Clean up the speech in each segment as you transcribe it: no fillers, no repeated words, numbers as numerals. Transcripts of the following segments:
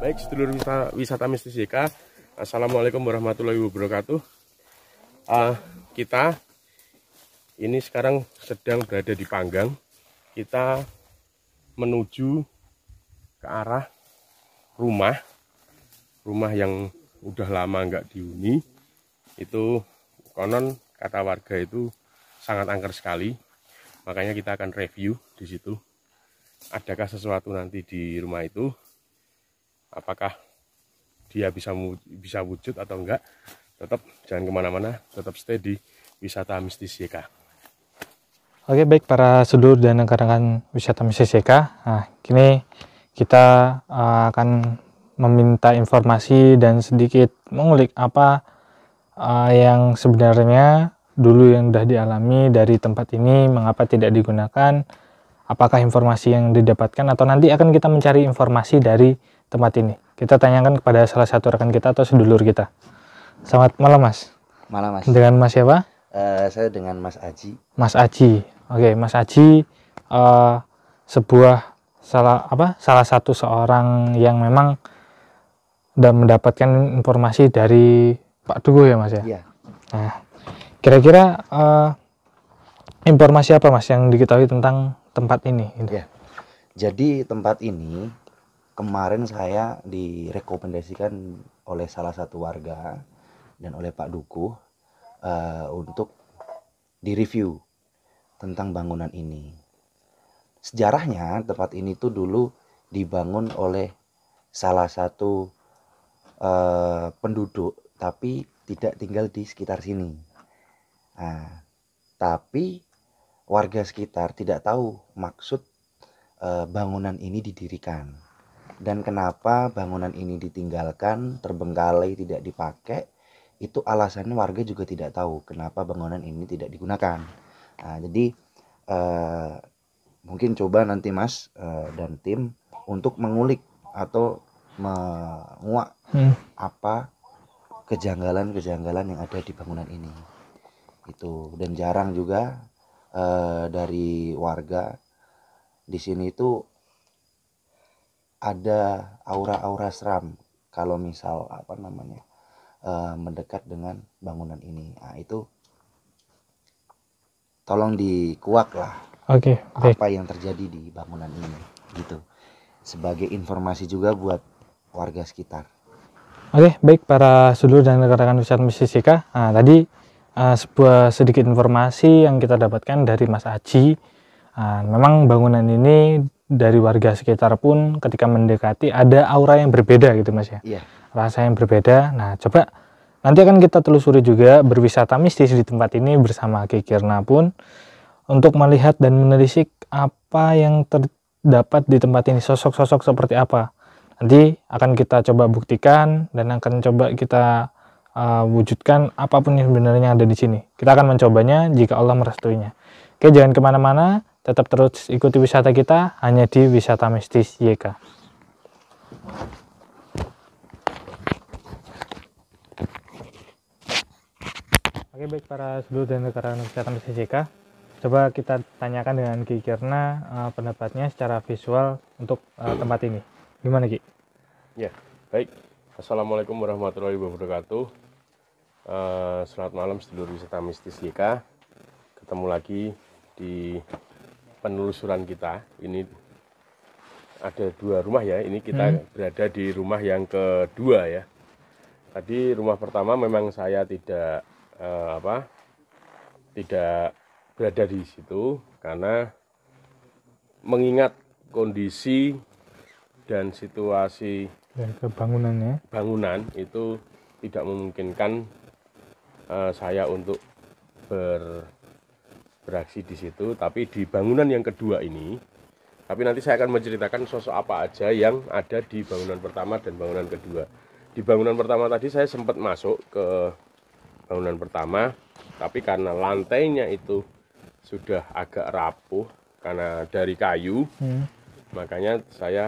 Baik, sedulur wisata mistis YK, Assalamualaikum warahmatullahi wabarakatuh. Kita ini sekarang sedang berada di Panggang. Kita menuju ke arah rumah yang udah lama nggak dihuni. Itu konon kata warga itu sangat angker sekali. Makanya kita akan review di situ. Adakah sesuatu nanti di rumah itu? Apakah dia bisa wujud atau enggak? Tetap jangan kemana-mana, tetap stay di Wisata Mistis YK. Oke, baik para sedulur dan rekan-rekan Wisata Mistis YK. Nah, kini kita akan meminta informasi dan sedikit mengulik apa yang sebenarnya dulu yang sudah dialami dari tempat ini, mengapa tidak digunakan, apakah informasi yang didapatkan, atau nanti akan kita mencari informasi dari tempat ini. Kita tanyakan kepada salah satu rekan kita atau sedulur kita. Selamat malam, Mas. Malam, Mas. Dengan Mas siapa? Saya dengan Mas Aji. Mas Aji. Oke, Mas Aji salah satu seorang yang memang mendapatkan informasi dari Pak Dukuh ya, Mas ya? Iya. Nah, kira-kira informasi apa, Mas, yang diketahui tentang tempat ini? Iya. Jadi tempat ini kemarin saya direkomendasikan oleh salah satu warga dan oleh Pak Dukuh untuk direview tentang bangunan ini. Sejarahnya tempat ini tuh dulu dibangun oleh salah satu penduduk, tapi tidak tinggal di sekitar sini. Nah, tapi warga sekitar tidak tahu maksud bangunan ini didirikan. Dan kenapa bangunan ini ditinggalkan, terbengkalai, tidak dipakai, itu alasannya warga juga tidak tahu kenapa bangunan ini tidak digunakan. Nah, jadi mungkin coba nanti Mas dan tim untuk mengulik atau menguak apa kejanggalan-kejanggalan yang ada di bangunan ini. Itu, dan jarang juga dari warga di sini itu ada aura-aura seram kalau misal mendekat dengan bangunan ini. Nah, itu tolong dikuak lah. Oke, apa yang terjadi di bangunan ini gitu. Sebagai informasi juga buat warga sekitar. Oke, baik para sedulur dan rekan-rekan Wisata Mistis YK. Nah, tadi sebuah sedikit informasi yang kita dapatkan dari Mas Aji. Memang bangunan ini dari warga sekitar pun ketika mendekati ada aura yang berbeda gitu, Mas ya. Iya. Rasa yang berbeda. Nah, coba nanti akan kita telusuri juga berwisata mistis di tempat ini bersama Ki Kirna pun untuk melihat dan menelisik apa yang terdapat di tempat ini, sosok-sosok seperti apa. Nanti akan kita coba buktikan dan akan coba kita wujudkan apapun yang sebenarnya ada di sini. Kita akan mencobanya jika Allah merestuinya. Oke, jangan kemana-mana. Tetap terus ikuti wisata kita hanya di Wisata Mistis YK. Oke, baik para sedulur dan rekan Wisata Mistis YK. Coba kita tanyakan dengan Ki Kirna pendapatnya secara visual untuk tempat ini. Gimana, Ki? Ya, baik. Assalamualaikum warahmatullahi wabarakatuh. Selamat malam sedulur wisata mistis YK. Ketemu lagi di penelusuran kita. Ini ada dua rumah ya. Ini kita berada di rumah yang kedua ya. Tadi rumah pertama memang saya tidak berada di situ karena mengingat kondisi dan situasi Dan bangunan itu tidak memungkinkan saya untuk beraksi di situ, tapi di bangunan yang kedua ini, tapi nanti saya akan menceritakan sosok apa aja yang ada di bangunan pertama dan bangunan kedua. Di bangunan pertama tadi saya sempat masuk ke bangunan pertama, tapi karena lantainya itu sudah agak rapuh karena dari kayu, makanya saya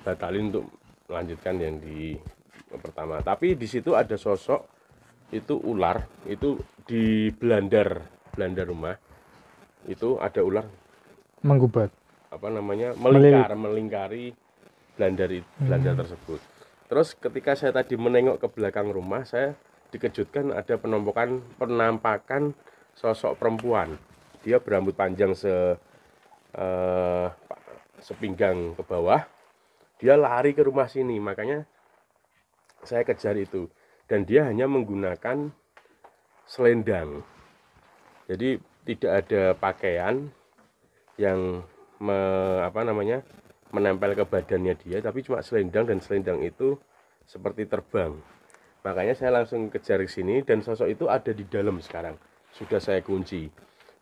batalin untuk melanjutkan yang di pertama. Tapi di situ ada sosok itu ular, itu di belanda rumah itu ada ular menggubat, melingkari Belanda tersebut. Terus ketika saya tadi menengok ke belakang rumah, saya dikejutkan ada penampakan sosok perempuan. Dia berambut panjang sepinggang ke bawah. Dia lari ke rumah sini, makanya saya kejar itu. Dan dia hanya menggunakan selendang. Jadi tidak ada pakaian yang menempel ke badannya dia, tapi cuma selendang, dan selendang itu seperti terbang. Makanya saya langsung kejar ke sini, dan sosok itu ada di dalam sekarang. Sudah saya kunci.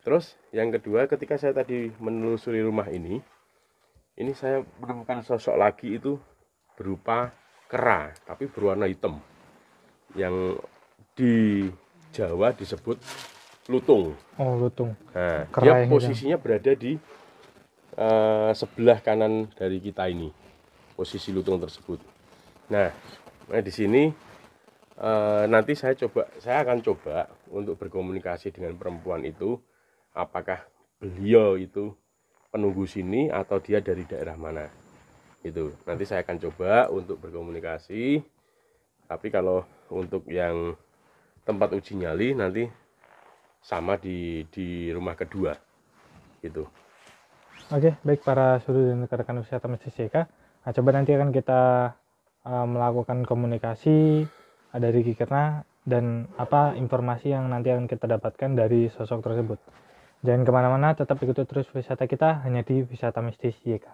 Terus yang kedua, ketika saya tadi menelusuri rumah ini saya menemukan sosok lagi, itu berupa kera, tapi berwarna hitam. Yang di Jawa disebut lutung. Oh, lutung. Nah, Kera dia posisinya berada di sebelah kanan dari kita ini, posisi lutung tersebut. Nah di sini nanti saya akan coba untuk berkomunikasi dengan perempuan itu, apakah beliau itu penunggu sini atau dia dari daerah mana. Itu nanti saya akan coba untuk berkomunikasi. Tapi kalau untuk yang tempat uji nyali nanti sama di rumah kedua gitu. Oke, baik para sudut dan rekan-rekan wisata Masjid JK. Nah, coba nanti akan kita melakukan komunikasi dari Kikirna dan apa informasi yang nanti akan kita dapatkan dari sosok tersebut. Jangan kemana-mana, tetap ikuti terus wisata kita hanya di Wisata Mistis JK.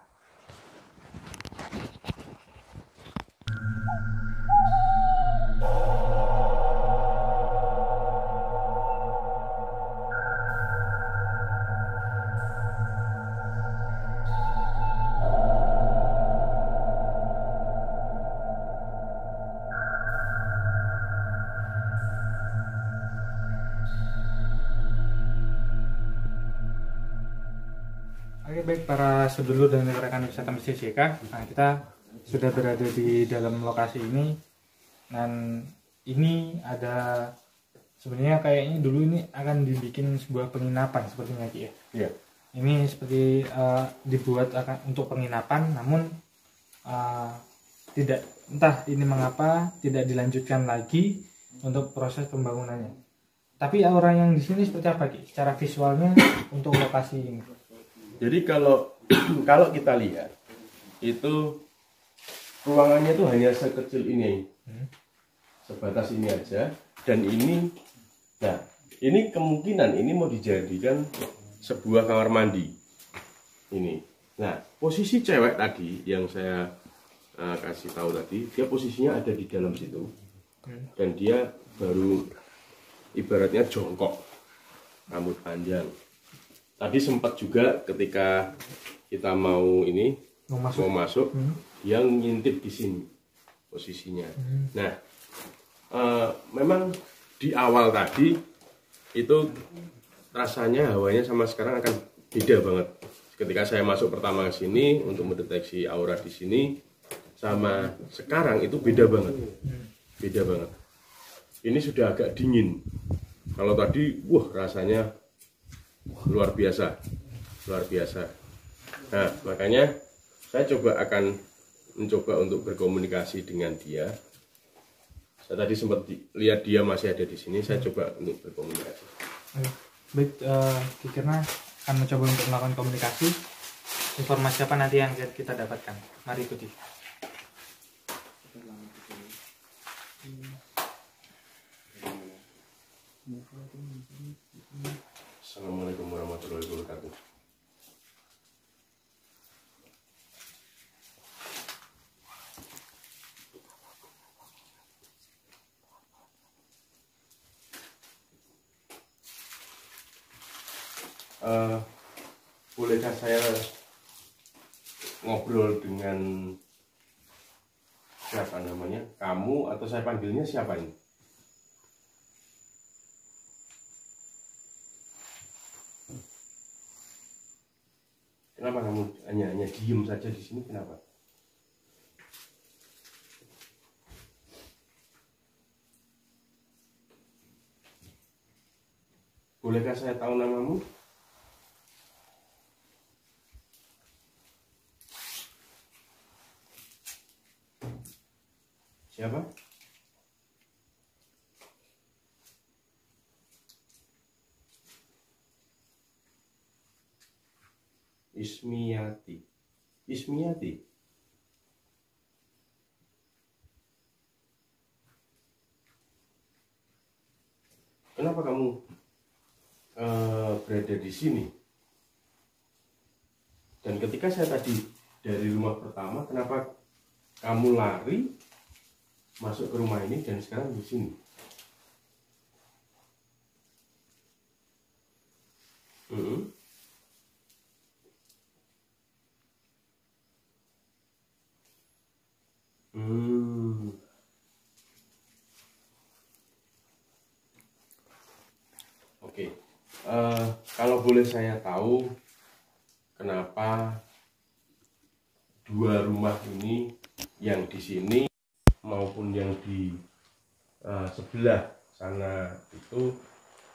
Oke, baik para sedulur dan rekan wisata Masjid JK. Nah, kita sudah berada di dalam lokasi ini, dan ini ada sebenarnya kayaknya dulu ini akan dibikin sebuah penginapan sepertinya Ki ya. Iya. Ini seperti dibuat untuk penginapan, namun tidak entah ini mengapa tidak dilanjutkan lagi untuk proses pembangunannya. Tapi aura yang di sini seperti apa Ki? Secara visualnya untuk lokasi ini. Jadi kalau kita lihat itu ruangannya itu hanya sekecil ini, sebatas ini aja, dan ini, nah ini kemungkinan ini mau dijadikan sebuah kamar mandi ini. Nah posisi cewek tadi yang saya kasih tahu tadi, dia posisinya ada di dalam situ, dan dia baru ibaratnya jongkok, rambut panjang. Tadi sempat juga ketika kita mau masuk, dia ngintip di sini posisinya. Nah, memang di awal tadi itu rasanya hawanya sama sekarang akan beda banget. Ketika saya masuk pertama ke sini untuk mendeteksi aura di sini sama sekarang itu beda banget. Beda banget. Ini sudah agak dingin. Kalau tadi, rasanya luar biasa. Nah, makanya saya akan mencoba untuk berkomunikasi dengan dia. Saya tadi sempat lihat dia masih ada di sini. Saya coba untuk berkomunikasi. Baik, Kikirna akan mencoba untuk melakukan komunikasi. Informasi apa nanti yang kita dapatkan? Mari ikuti. Assalamualaikum warahmatullahi wabarakatuh. Bolehkah saya ngobrol dengan siapa namanya? Kamu atau saya panggilnya siapa ini? Kenapa kamu hanya diem saja di sini? Kenapa? Bolehkah saya tahu namamu? Siapa? Ismiati. Ismiati. Kenapa kamu berada di sini? Dan ketika saya tadi dari rumah pertama, kenapa kamu lari masuk ke rumah ini dan sekarang di sini? Oke, kalau boleh saya tahu, kenapa dua rumah ini, yang di sini maupun yang di sebelah sana itu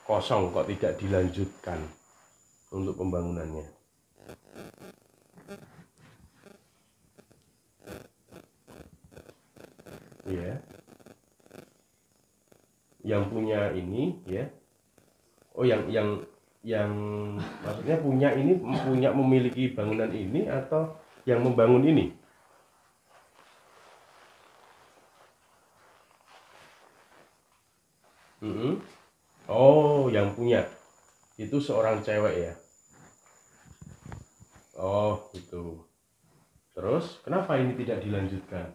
kosong, kok tidak dilanjutkan untuk pembangunannya? Ya, yang punya ini ya. Oh, yang maksudnya punya ini, memiliki bangunan ini atau yang membangun ini? Oh, yang punya itu seorang cewek ya? Oh, gitu. Terus kenapa ini tidak dilanjutkan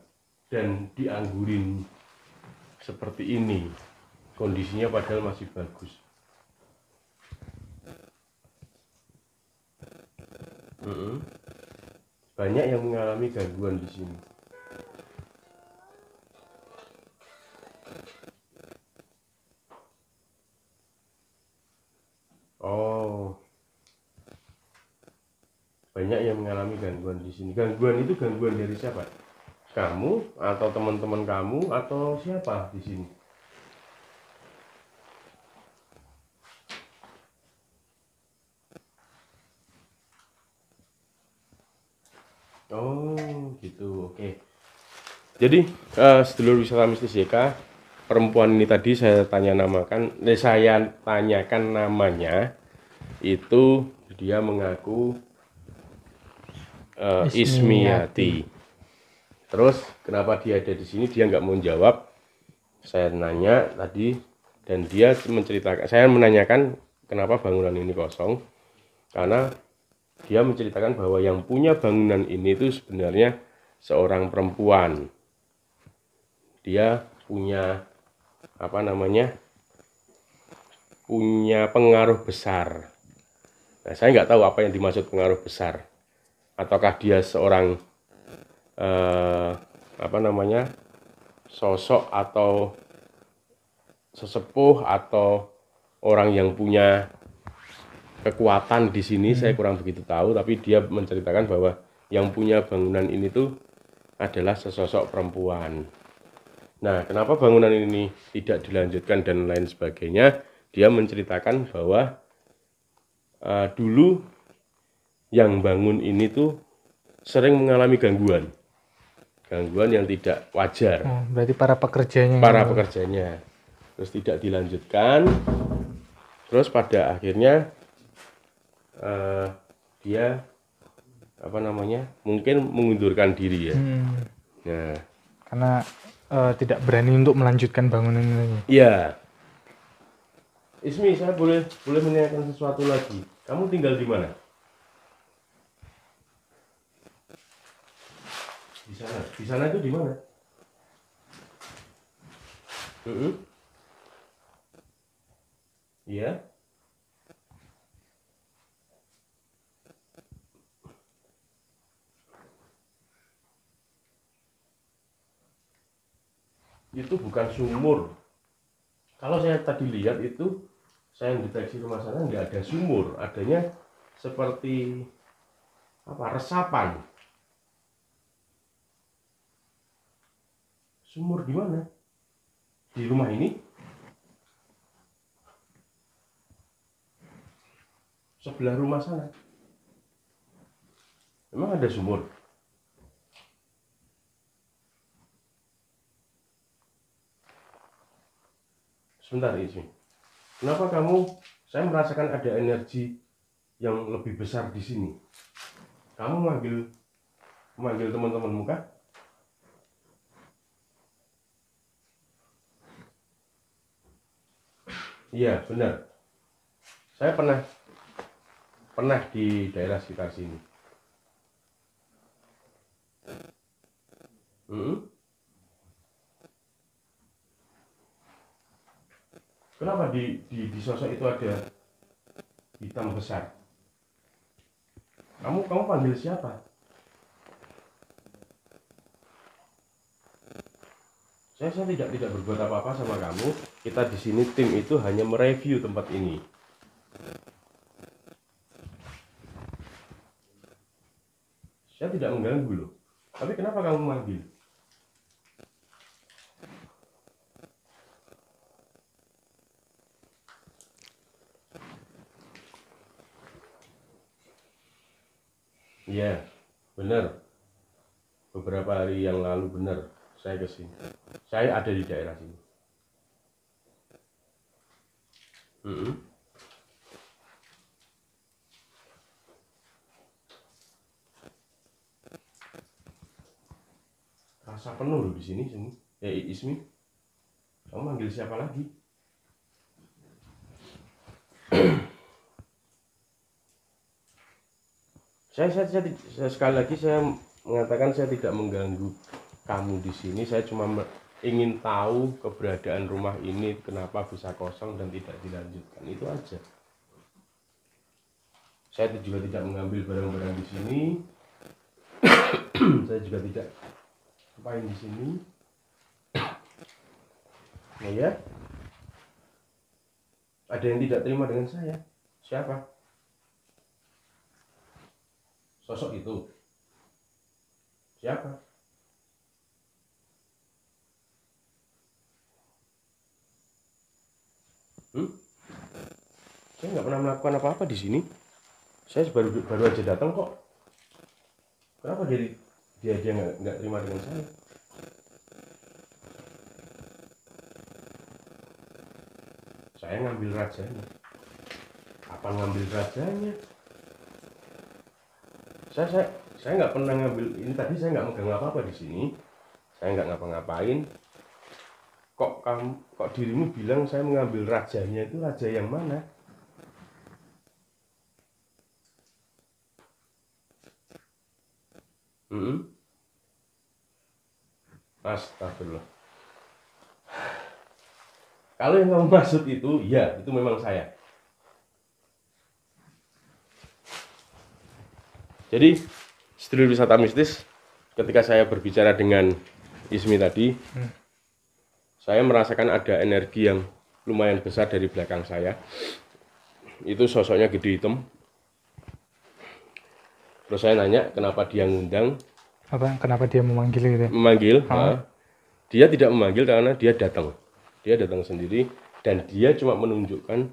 dan dianggurin seperti ini? Kondisinya padahal masih bagus. Banyak yang mengalami gangguan di sini. Oh, banyak yang mengalami gangguan di sini. Gangguan itu gangguan dari siapa? Kamu atau teman-teman kamu atau siapa di sini? Oh, gitu. Oke. Jadi sedulur wisata mistis YK, perempuan ini tadi saya tanyakan namanya. Itu dia mengaku Ismiati. Terus kenapa dia ada di sini? Dia nggak mau jawab. Saya nanya tadi dan dia menceritakan. Saya menanyakan kenapa bangunan ini kosong, karena dia menceritakan bahwa yang punya bangunan ini itu sebenarnya seorang perempuan. Dia punya punya pengaruh besar. Nah, saya nggak tahu apa yang dimaksud pengaruh besar. Ataukah dia seorang sosok atau sesepuh atau orang yang punya kekuatan di sini, saya kurang begitu tahu. Tapi dia menceritakan bahwa yang punya bangunan ini tuh adalah sesosok perempuan. Nah, kenapa bangunan ini tidak dilanjutkan dan lain sebagainya? Dia menceritakan bahwa dulu yang bangun ini tuh sering mengalami gangguan yang tidak wajar. Berarti para pekerjanya. Terus tidak dilanjutkan. Terus pada akhirnya dia mungkin mengundurkan diri ya. Nah, karena tidak berani untuk melanjutkan bangunan ini. Iya. Ismi, saya boleh menanyakan sesuatu lagi. Kamu tinggal di mana? Di sana. Di sana itu di mana? Iya. Itu bukan sumur. Kalau saya tadi lihat itu, saya deteksi rumah sana nggak ada sumur, adanya seperti resapan. Sumur di mana? Di rumah ini? Sebelah rumah sana. Memang ada sumur? sebentar Ismi. Kenapa saya merasakan ada energi yang lebih besar di sini. Kamu memanggil teman-temanmu kah? Iya, benar. Saya pernah di daerah sekitar sini. Kenapa di sosok itu ada hitam besar? Kamu panggil siapa? Saya tidak berbuat apa-apa sama kamu. Kita di sini tim itu hanya mereview tempat ini. Saya tidak mengganggu loh. Tapi kenapa kamu manggil? Iya, benar. Beberapa hari yang lalu benar saya ke sini. Saya ada di daerah sini. Rasa penuh loh di sini. Ya Ismi, kamu manggil siapa lagi? Saya sekali lagi saya mengatakan saya tidak mengganggu kamu di sini. Saya cuma ingin tahu keberadaan rumah ini kenapa bisa kosong dan tidak dilanjutkan, itu aja. Saya juga tidak mengambil barang-barang di sini. Saya juga tidak ngapain di sini. Nah ya, ada yang tidak terima dengan saya. Siapa? Sosok itu siapa? Saya nggak pernah melakukan apa-apa di sini. Saya baru aja datang kok. Kenapa dia nggak terima dengan saya? Saya ngambil rajanya. Apa ngambil rajanya? Saya nggak pernah ngambil ini tadi. Saya nggak megang apa-apa di sini. Saya nggak ngapa-ngapain. Kok dirimu bilang saya mengambil rajanya? Itu raja yang mana? Astagfirullah. Kalau yang kamu maksud itu, ya itu memang saya. Jadi Studio Wisata Mistis, ketika saya berbicara dengan Ismi tadi, saya merasakan ada energi yang lumayan besar dari belakang saya. Itu sosoknya gede hitam. Terus saya nanya kenapa dia ngundang. Kenapa dia memanggil gitu? Memanggil. Dia tidak memanggil karena dia datang. Dia datang sendiri dan dia cuma menunjukkan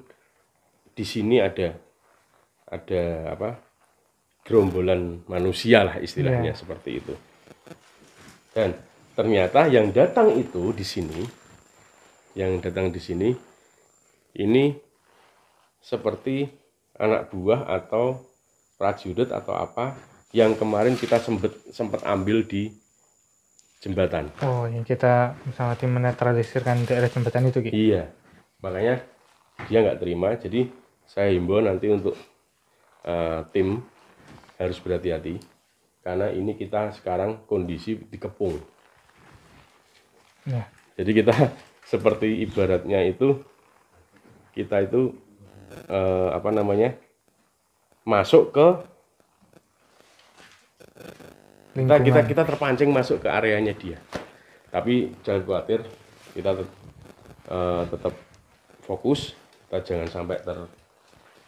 di sini ada gerombolan manusia lah istilahnya, seperti itu. Dan ternyata yang datang itu di sini, ini seperti anak buah atau prajurit atau apa yang kemarin kita sempat ambil di jembatan. Oh, yang kita sama tim menetralisirkan daerah jembatan itu, Ki? Iya, makanya dia nggak terima. Jadi saya himbau nanti untuk tim harus berhati-hati karena ini kita sekarang kondisi dikepung. Ya. Jadi kita seperti ibaratnya itu kita itu masuk ke kita terpancing masuk ke areanya dia. Tapi jangan khawatir, kita tetap fokus, kita jangan sampai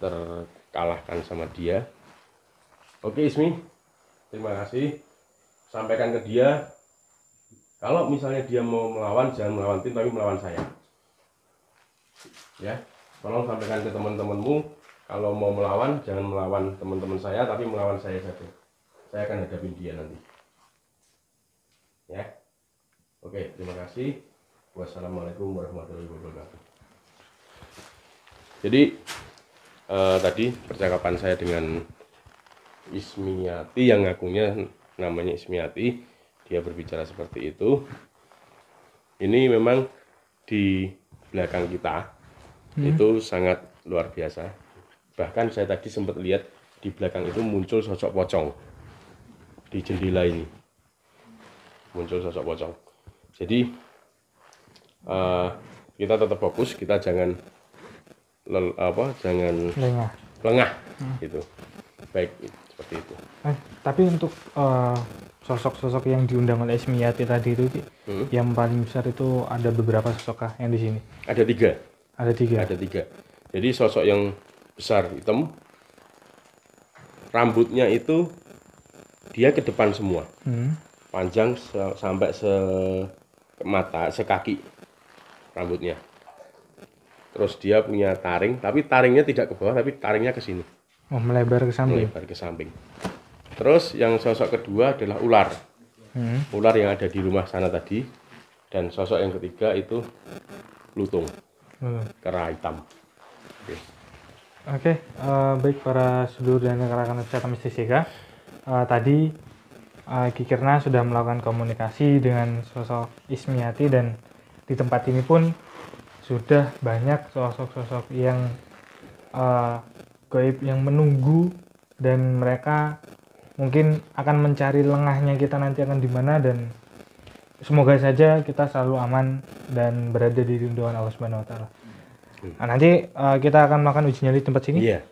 terkalahkan sama dia. Oke Ismi, terima kasih. Sampaikan ke dia, kalau misalnya dia mau melawan, jangan melawan tim tapi melawan saya. Ya, tolong sampaikan ke teman-temanmu, kalau mau melawan jangan melawan teman-teman saya tapi melawan saya saja. Saya akan hadapin dia nanti. Ya. Oke, terima kasih. Wassalamualaikum warahmatullahi wabarakatuh. Jadi tadi percakapan saya dengan Ismiati yang ngakunya namanya Ismiati, dia berbicara seperti itu. Ini memang di belakang kita itu sangat luar biasa. Bahkan saya tadi sempat lihat di belakang itu muncul sosok pocong di jendela ini, muncul sosok pocong. Jadi kita tetap fokus, kita jangan lengah gitu. Baik, seperti itu. Tapi untuk sosok-sosok yang diundang oleh Ismiati tadi itu yang paling besar itu ada beberapa sosok kah yang di sini? Ada tiga. Ada tiga. Jadi sosok yang besar hitam, rambutnya itu dia ke depan semua, panjang sampai sekaki rambutnya. Terus dia punya taring, tapi taringnya tidak ke bawah, tapi taringnya ke sini. Oh, melebar ke samping. Melebar ke samping. Terus yang sosok kedua adalah ular. Ular yang ada di rumah sana tadi. Dan sosok yang ketiga itu lutung, kera hitam. Oke, baik para sedulur dan rekan-rekan wisata mistis JK. Tadi Kikirna sudah melakukan komunikasi dengan sosok Ismiati, dan di tempat ini pun sudah banyak sosok-sosok yang gaib yang menunggu, dan mereka mungkin akan mencari lengahnya kita nanti akan di mana, dan semoga saja kita selalu aman dan berada di lindungan Allah Subhanahu wa taala. Nah, nanti kita akan melakukan uji nyali di tempat sini. Iya.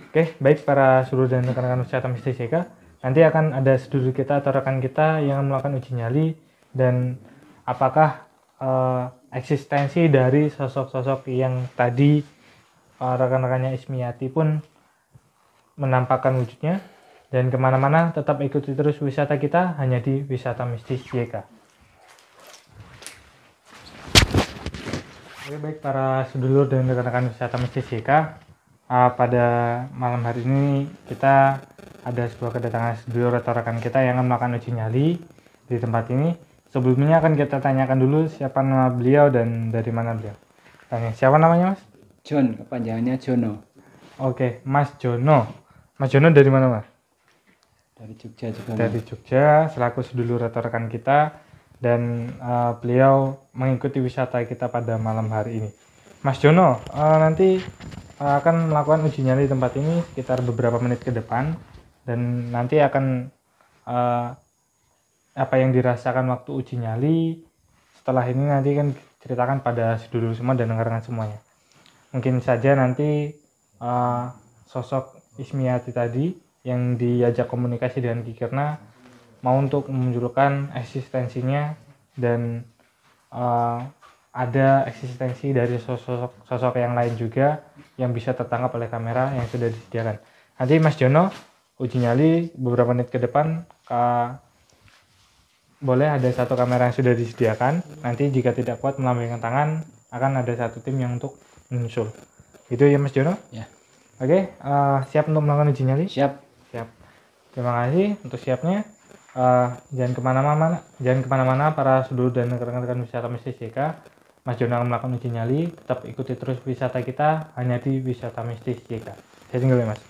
Oke, baik para sedulur dan rekan-rekan wisata mistis JK. Nanti akan ada sedulur kita atau rekan kita yang melakukan uji nyali, dan apakah eksistensi dari sosok-sosok yang tadi rekan-rekannya Ismiati pun menampakkan wujudnya. Dan kemana-mana tetap ikuti terus wisata kita hanya di Wisata Mistis JK. Oke, baik para sedulur dan rekan-rekan Wisata Mistis JK, pada malam hari ini kita ada sebuah kedatangan sedulur atau rekan kita yang akan melakukan uji nyali di tempat ini. Sebelumnya akan kita tanyakan dulu siapa nama beliau dan dari mana beliau. Tanya, siapa namanya, Mas? John, kepanjangannya Jono. Oke, Mas Jono. Mas Jono dari mana, Mas? Dari Jogja juga. Dari Jogja, selaku sedulur atau rekan kita, dan beliau mengikuti wisata kita pada malam hari ini. Mas Jono nanti akan melakukan uji nyali di tempat ini sekitar beberapa menit ke depan, dan nanti akan apa yang dirasakan waktu uji nyali setelah ini nanti kan ceritakan pada sedulur semua dan rekan-rekan semuanya. Mungkin saja nanti sosok Ismiati tadi yang diajak komunikasi dengan Kikirna mau untuk memunculkan eksistensinya, dan ada eksistensi dari sosok yang lain juga yang bisa tertangkap oleh kamera yang sudah disediakan. Nanti Mas Jono uji nyali beberapa menit ke depan, boleh ada satu kamera yang sudah disediakan. Nanti jika tidak kuat melambaikan tangan, akan ada satu tim yang untuk menyusul. Itu ya Mas Jono? Ya. Oke, siap untuk melakukan uji nyali? Siap. Terima kasih untuk siapnya. Jangan kemana-mana para sedulur dan rekan-rekan wisata mistis JK. Mas Jono akan melakukan uji nyali. Tetap ikuti terus wisata kita hanya di Wisata Mistis JK. Saya tinggal ya, Mas.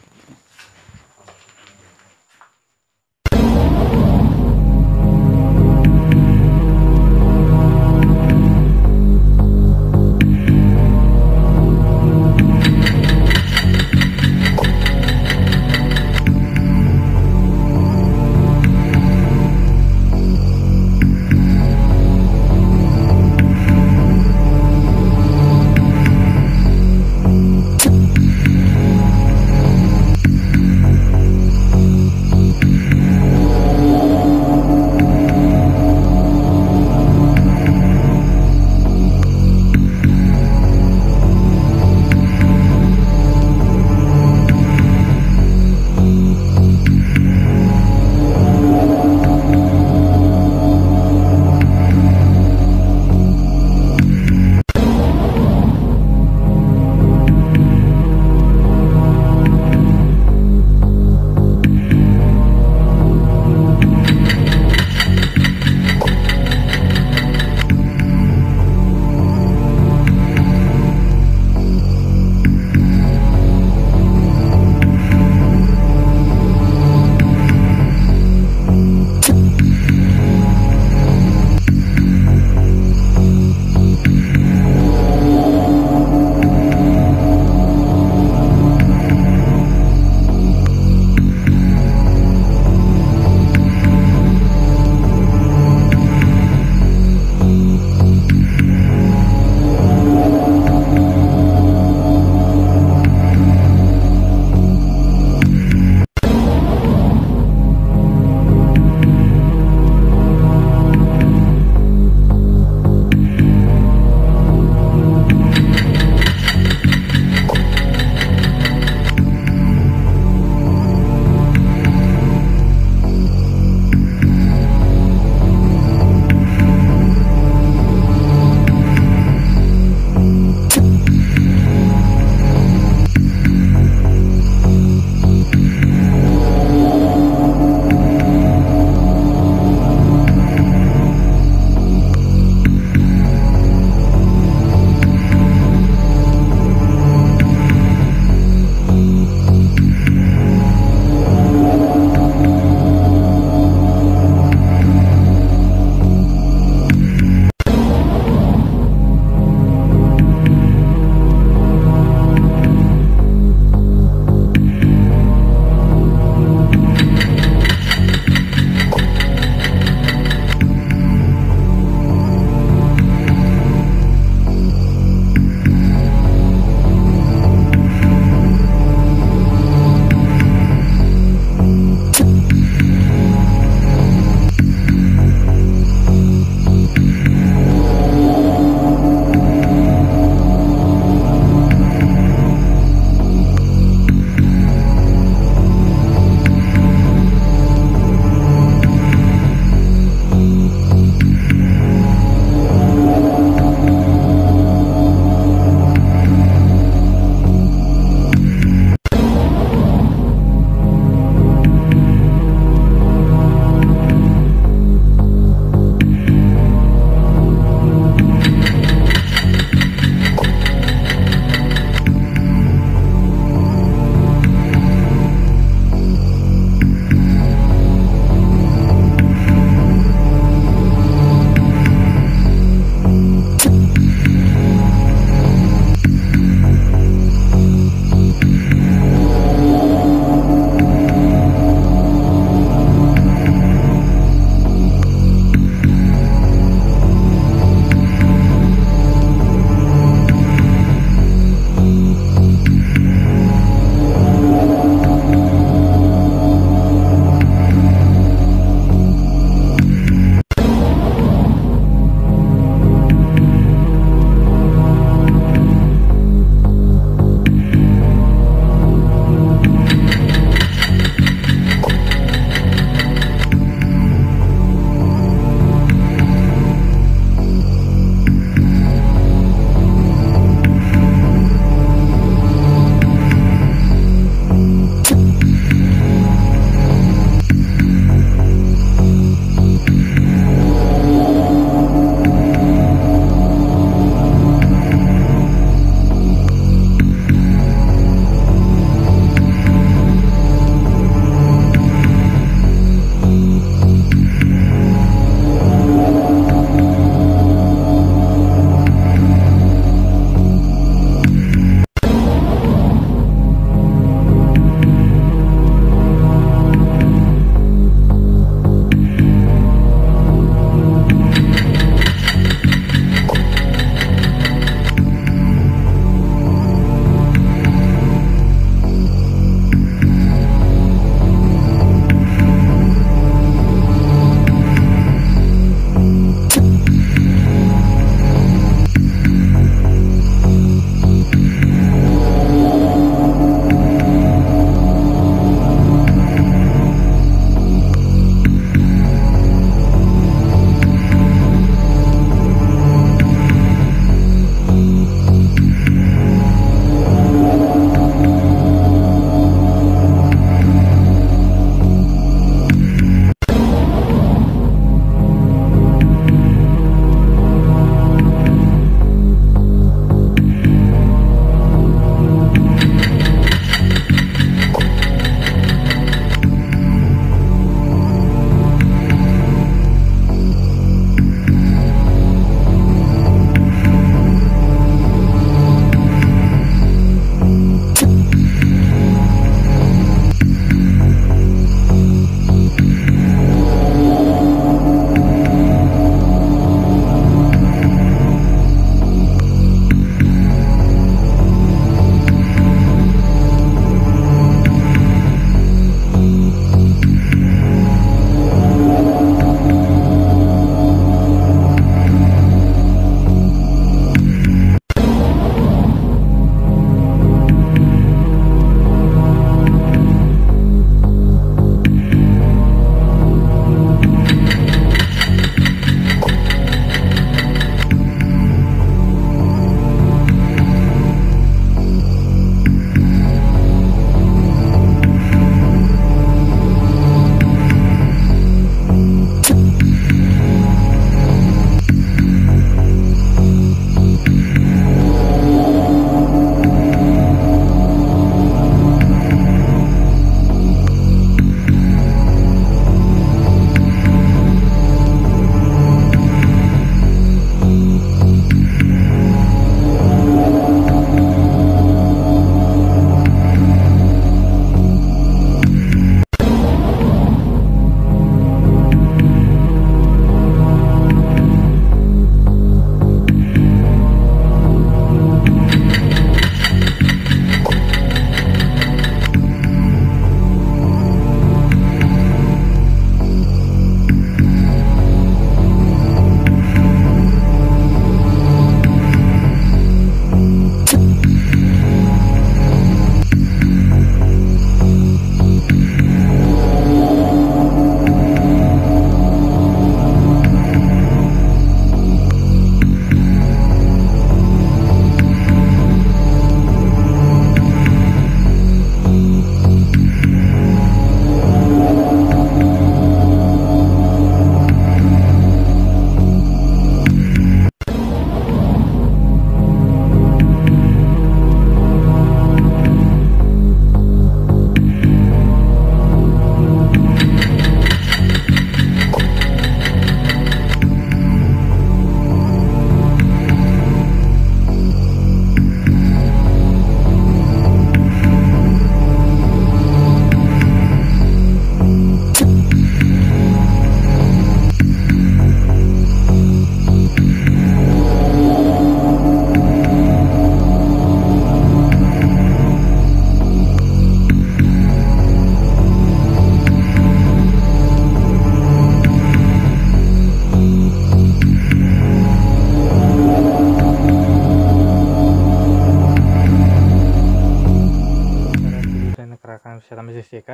wisata Mistis JK,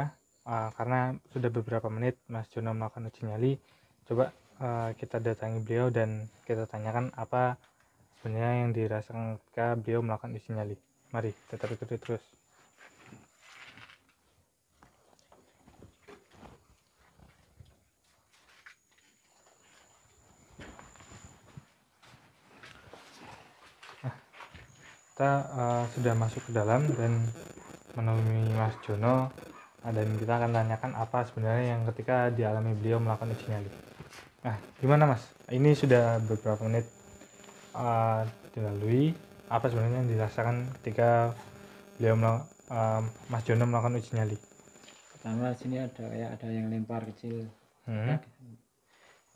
karena sudah beberapa menit Mas Jono melakukan uji nyali. Coba kita datangi beliau dan kita tanyakan apa sebenarnya yang dirasakan ketika beliau melakukan uji nyali. Mari tetap ikuti terus. Kita sudah masuk ke dalam dan menemui Mas Jono, dan kita akan tanyakan apa sebenarnya yang ketika dialami beliau melakukan uji nyali. Nah, gimana Mas? Ini sudah beberapa menit dilalui. Apa sebenarnya yang dirasakan ketika beliau Mas Jono melakukan uji nyali? Pertama sini ada yang lempar kecil. Nah,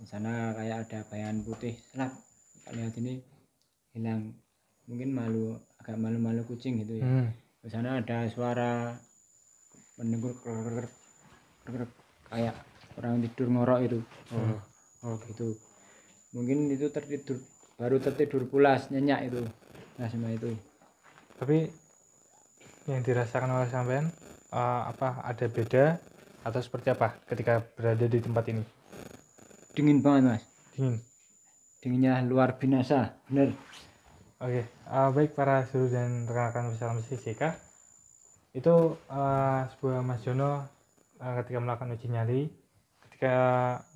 di sana kayak ada bayangan putih. Selap. Kita lihat ini hilang. Mungkin agak malu-malu kucing gitu ya. Di sana ada suara mendengur kayak orang tidur ngorok itu. Oh gitu. Mungkin itu baru tertidur pulas, nyenyak itu. Nah, semua itu. Tapi yang dirasakan oleh sampean apa ada beda atau seperti apa ketika berada di tempat ini? Dingin banget, Mas. Dinginnya luar biasa, bener. Oke, baik para seluruh dan rekan-rekan wisata Mistis JK, itu sebuah Mas Jono ketika melakukan uji nyali. Ketika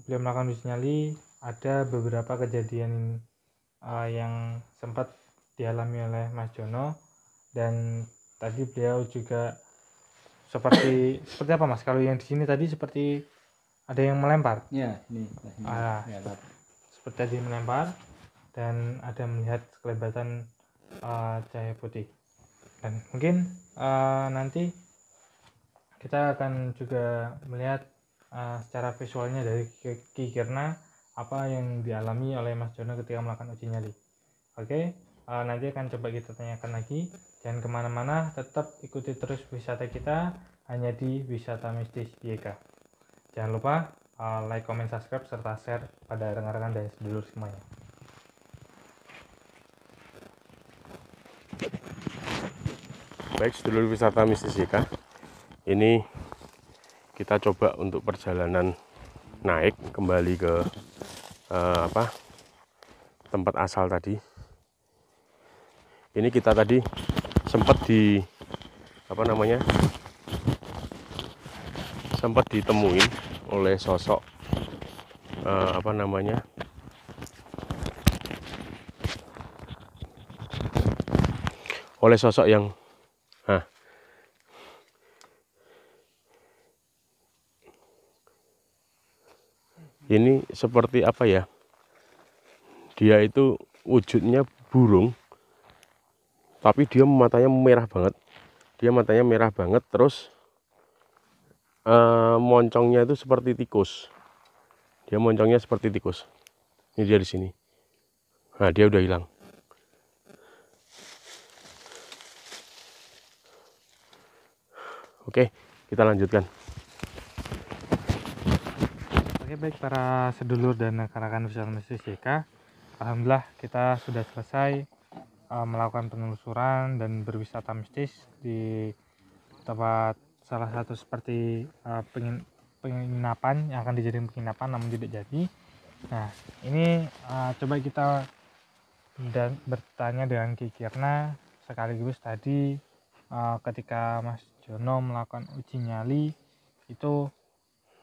beliau melakukan uji nyali, ada beberapa kejadian yang sempat dialami oleh Mas Jono, dan tadi beliau juga seperti apa Mas? Kalau yang di sini tadi seperti ada yang melempar. Ya, ini. Seperti tadi melempar. Dan ada melihat kelebatan cahaya putih, dan mungkin nanti kita akan juga melihat secara visualnya dari Ki Kirna apa yang dialami oleh Mas Jono ketika melakukan uji nyali. Oke, nanti akan coba kita tanyakan lagi. Jangan kemana-mana, tetap ikuti terus wisata kita hanya di Wisata Mistis YK. Jangan lupa like, comment, subscribe, serta share pada rekan-rekan dan sedulur semuanya. Baik sedulur wisata Mistis JK, ini kita coba untuk perjalanan naik kembali ke tempat asal tadi. Ini kita tadi sempat sempat ditemuin oleh sosok yang ini seperti apa ya, dia itu wujudnya burung tapi dia matanya merah banget, terus moncongnya itu seperti tikus. Ini dia di sini. Nah, dia udah hilang. Oke, kita lanjutkan. Oke, baik para sedulur dan rekan-rekan wisata Mistis JK, alhamdulillah kita sudah selesai melakukan penelusuran dan berwisata mistis di tempat salah satu seperti penginapan yang akan dijadikan penginapan namun tidak jadi. Nah, ini coba kita bertanya dengan Ki Kirna sekaligus tadi ketika Mas Jono melakukan uji nyali itu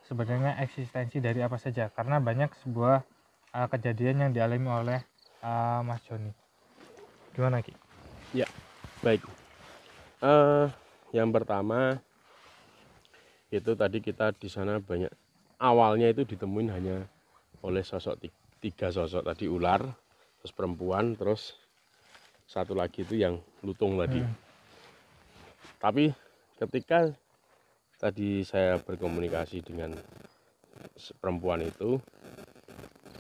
sebenarnya eksistensi dari apa saja, karena banyak sebuah kejadian yang dialami oleh Mas Joni. Gimana Ki? Ya, baik. Yang pertama itu tadi kita di sana banyak, awalnya itu ditemuin hanya oleh tiga sosok tadi, ular, terus perempuan, terus satu lagi itu yang lutung tadi. Tapi ketika tadi saya berkomunikasi dengan perempuan itu,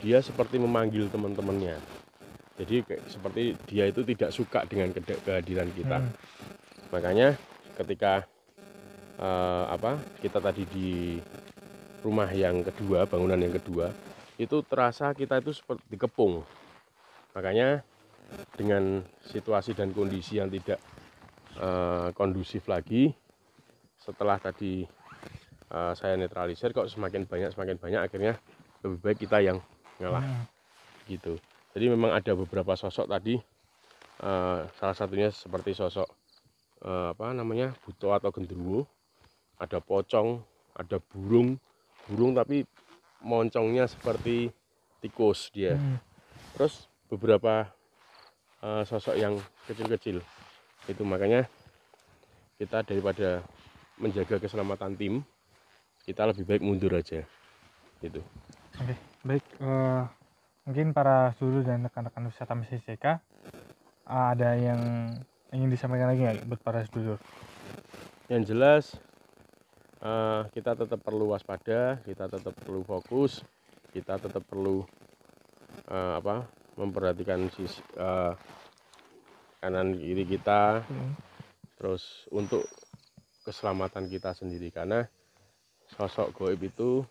dia seperti memanggil teman-temannya. Jadi seperti dia itu tidak suka dengan kehadiran kita. Makanya ketika kita tadi di rumah yang kedua, bangunan yang kedua, itu terasa kita itu seperti dikepung. Makanya dengan situasi dan kondisi yang tidak kondusif lagi, setelah tadi saya netralisir kok semakin banyak akhirnya lebih baik kita yang ngalah gitu. Jadi memang ada beberapa sosok tadi, salah satunya seperti sosok buto atau genderuwo, ada pocong, ada burung tapi moncongnya seperti tikus dia. Terus beberapa sosok yang kecil-kecil itu, makanya kita daripada menjaga keselamatan tim, kita lebih baik mundur aja gitu. Oke, baik. Mungkin para sedulur dan rekan-rekan wisata Mistis JK, ada yang ingin disampaikan lagi nggak buat para sedulur? Yang jelas kita tetap perlu waspada, kita tetap perlu fokus, kita tetap perlu memperhatikan sisi kanan kiri kita, terus untuk keselamatan kita sendiri, karena sosok goib itu,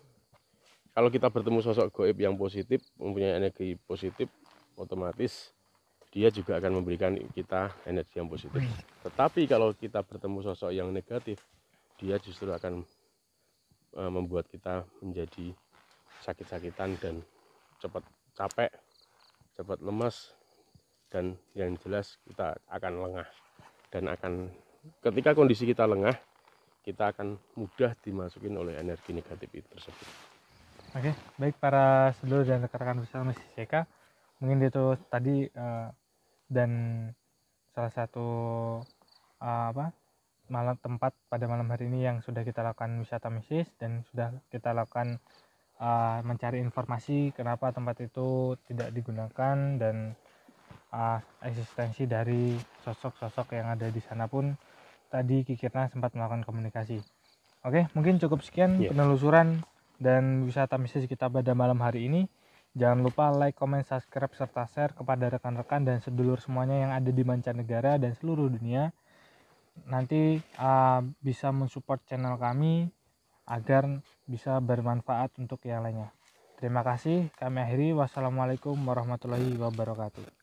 kalau kita bertemu sosok goib yang positif, mempunyai energi positif, otomatis dia juga akan memberikan kita energi yang positif. Tetapi kalau kita bertemu sosok yang negatif, dia justru akan membuat kita menjadi sakit-sakitan dan cepat capek, cepat lemas, dan yang jelas kita akan lengah. Dan ketika kondisi kita lengah, kita akan mudah dimasukin oleh energi negatif itu tersebut. Oke, baik para sedulur dan rekan-rekan wisata Mistis JK, mungkin itu tadi dan salah satu tempat pada malam hari ini yang sudah kita lakukan wisata mistis, dan sudah kita lakukan mencari informasi kenapa tempat itu tidak digunakan, dan eksistensi dari sosok-sosok yang ada di sana pun tadi Kikirna sempat melakukan komunikasi. Oke, mungkin cukup sekian penelusuran dan wisata mistis kita pada malam hari ini. Jangan lupa like, comment, subscribe, serta share kepada rekan-rekan dan sedulur semuanya yang ada di mancanegara dan seluruh dunia. Nanti bisa mensupport channel kami agar bisa bermanfaat untuk yang lainnya. Terima kasih, kami akhiri. Wassalamualaikum warahmatullahi wabarakatuh.